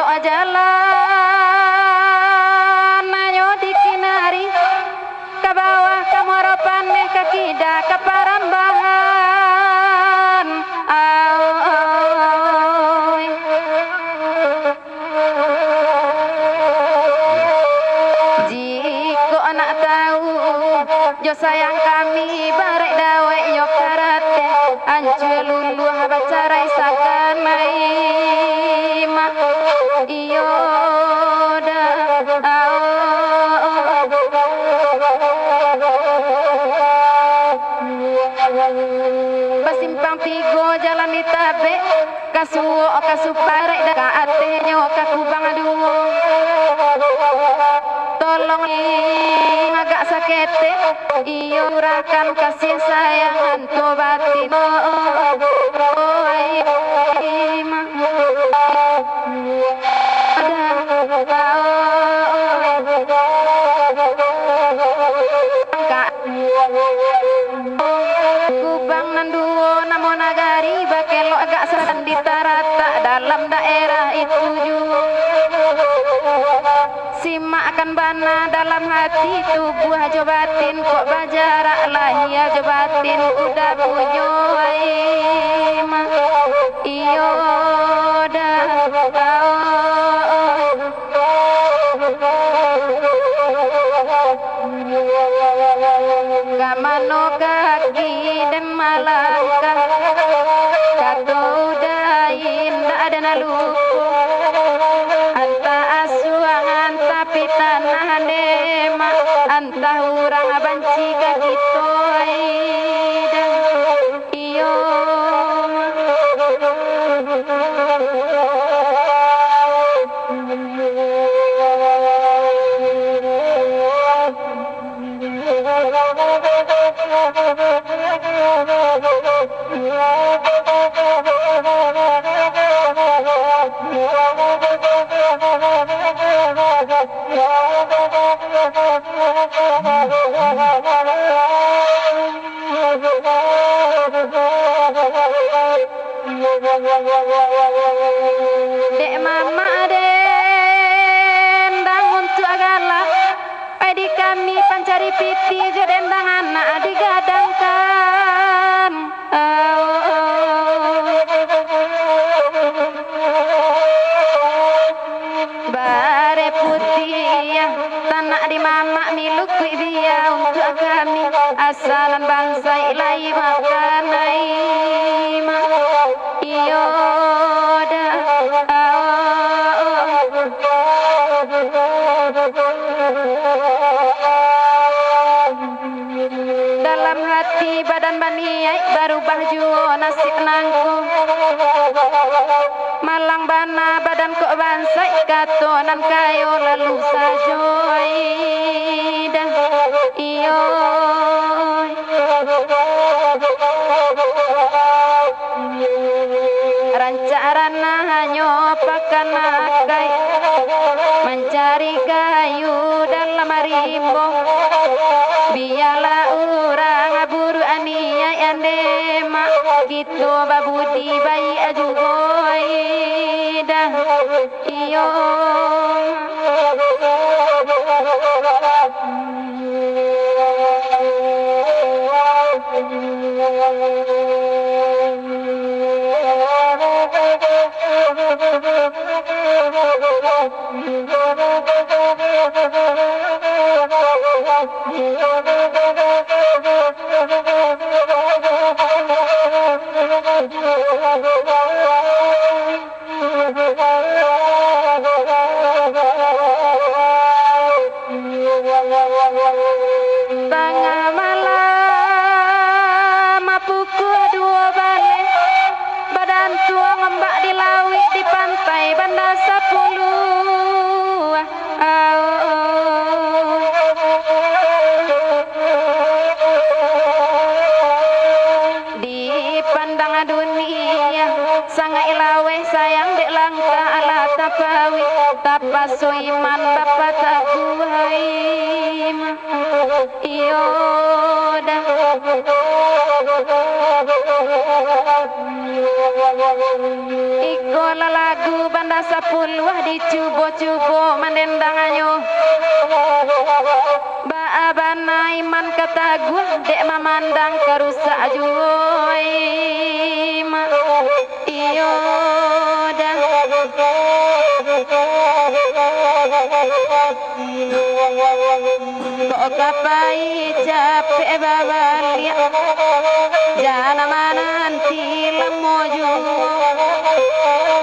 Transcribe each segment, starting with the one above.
jalan ayo dikinari ke bawah kamoropan ke kida ke parambahan jika anak tahu jo sayang kami barek dawe yo karate anjue lulu bacarai sakan maima iyo da Pasimpang tigo jalan di tabe kasuo kasuparek da kaate nyo kakubang aduo tolong agak sakete iyo rakan kasih sayang hantu batin kubang nanduo namo nagari bakelo agak serang di tarata dalam daerah itu juga simak akan bana dalam hati tubuh jobatin kok bajarak lahia jobatin udah punyo aima iyo da gamano kaki dan malangkah kato udahin tak ada naluku anta asuangan tapi tanah dema anta urang banci ka gitu aida iyo Dek mama dendang untuk agala padi kami pancari piti jedendang anak digadangkan bare putih tanah di mama miluk dia untuk kami asalan bangsa ilahi makan aima iyo da dalam hati badan baniai berubah jua nasib nangku malang bana badan kok bansai katonan kayo lalu sajo dah iyo rancarana hanyo pakanakai mencari kayu dalam rimbo biarlah orang buru ania andema gitu babudi bayi ajugo dah iyo tengah malam pukul 2 balik badan tua ngembak di laut di pantai Banda 10 di pandang dunia sangat ilawe sayang dek langka ala tapawi tapasuiman dapat aku haim iyo da Iko lagu banda sapuluh dicubo-cubo menendanganyo Baabana iman kataguh dek memandang kerusak juoi iyo dah kok kapai capek babalik jangan nanti lemoju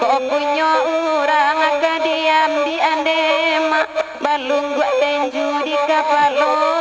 kok punya orang diam di andema balung gua tenju di kapalo